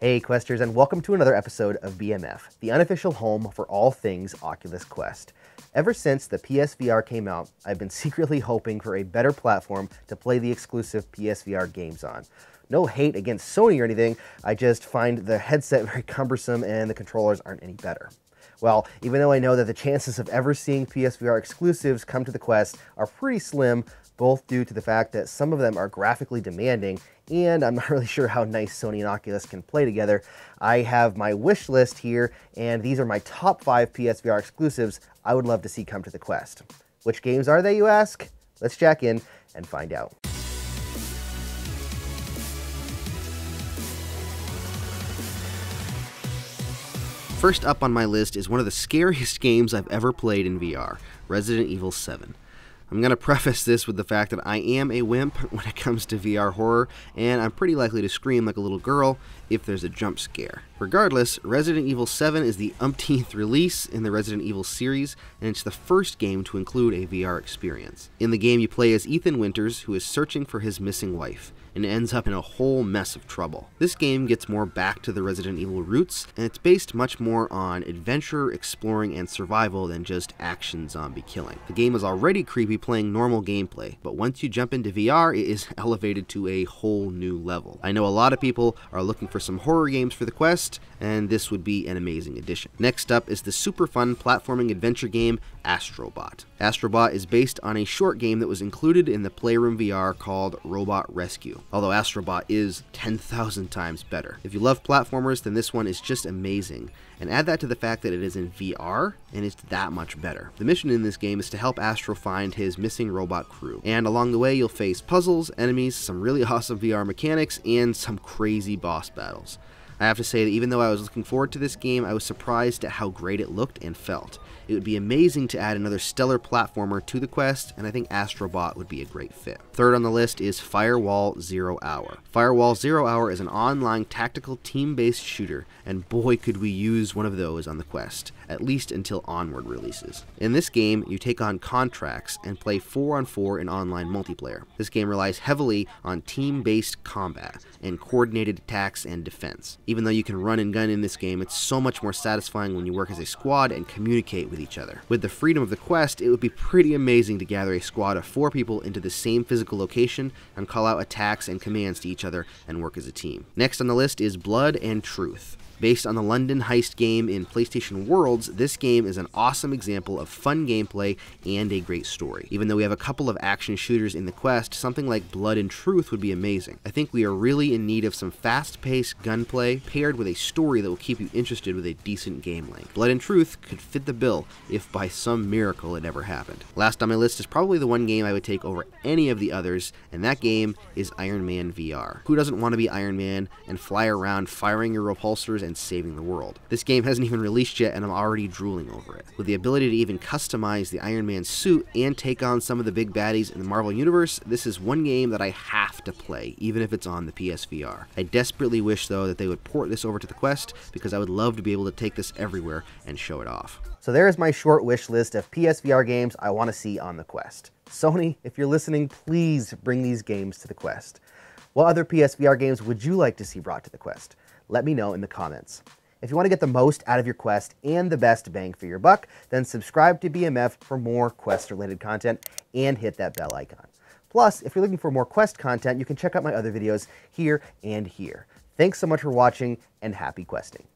Hey Questers, and welcome to another episode of BMF, the unofficial home for all things Oculus Quest. Ever since the PSVR came out, I've been secretly hoping for a better platform to play the exclusive PSVR games on. No hate against Sony or anything, I just find the headset very cumbersome and the controllers aren't any better. Well, even though I know that the chances of ever seeing PSVR exclusives come to the Quest are pretty slim, both due to the fact that some of them are graphically demanding, and I'm not really sure how nice Sony and Oculus can play together. I have my wish list here, and these are my top 5 PSVR exclusives I would love to see come to the Quest. Which games are they, you ask? Let's check in and find out. First up on my list is one of the scariest games I've ever played in VR, Resident Evil 7. I'm going to preface this with the fact that I am a wimp when it comes to VR horror, and I'm pretty likely to scream like a little girl if there's a jump scare. Regardless, Resident Evil 7 is the umpteenth release in the Resident Evil series, and it's the first game to include a VR experience. In the game, you play as Ethan Winters, who is searching for his missing wife, and ends up in a whole mess of trouble. This game gets more back to the Resident Evil roots, and it's based much more on adventure, exploring, and survival than just action zombie killing. The game is already creepy playing normal gameplay, but once you jump into VR, it is elevated to a whole new level. I know a lot of people are looking for some horror games for the Quest, and this would be an amazing addition. Next up is the super fun platforming adventure game Astrobot. Astrobot is based on a short game that was included in the Playroom VR called Robot Rescue, although Astrobot is 10,000 times better. If you love platformers, then this one is just amazing, and add that to the fact that it is in VR, and it's that much better. The mission in this game is to help Astro find his missing robot crew, and along the way you'll face puzzles, enemies, some really awesome VR mechanics, and some crazy boss battles. I have to say that even though I was looking forward to this game, I was surprised at how great it looked and felt. It would be amazing to add another stellar platformer to the Quest, and I think Astrobot would be a great fit. Third on the list is Firewall Zero Hour. Firewall Zero Hour is an online tactical team-based shooter, and boy could we use one of those on the Quest, at least until Onward releases. In this game, you take on contracts and play 4-on-4 in online multiplayer. This game relies heavily on team-based combat and coordinated attacks and defense. Even though you can run and gun in this game, it's so much more satisfying when you work as a squad and communicate with each other. With the freedom of the Quest, it would be pretty amazing to gather a squad of 4 people into the same physical location and call out attacks and commands to each other and work as a team. Next on the list is Blood and Truth. Based on the London heist game in PlayStation Worlds, this game is an awesome example of fun gameplay and a great story. Even though we have a couple of action shooters in the Quest, something like Blood and Truth would be amazing. I think we are really in need of some fast-paced gunplay paired with a story that will keep you interested with a decent game length. Blood and Truth could fit the bill if by some miracle it ever happened. Last on my list is probably the one game I would take over any of the others, and that game is Ironman VR. Who doesn't want to be Iron Man and fly around firing your repulsors and saving the world? This game hasn't even released yet and I'm already drooling over it. With the ability to even customize the Iron Man suit and take on some of the big baddies in the Marvel Universe, this is one game that I have to play, even if it's on the PSVR. I desperately wish though that they would port this over to the Quest, because I would love to be able to take this everywhere and show it off. So there's my short wish list of PSVR games I want to see on the Quest. Sony, if you're listening, please bring these games to the Quest. What other PSVR games would you like to see brought to the Quest? Let me know in the comments. If you want to get the most out of your Quest and the best bang for your buck, then subscribe to BMF for more Quest-related content and hit that bell icon. Plus, if you're looking for more Quest content, you can check out my other videos here and here. Thanks so much for watching, and happy questing.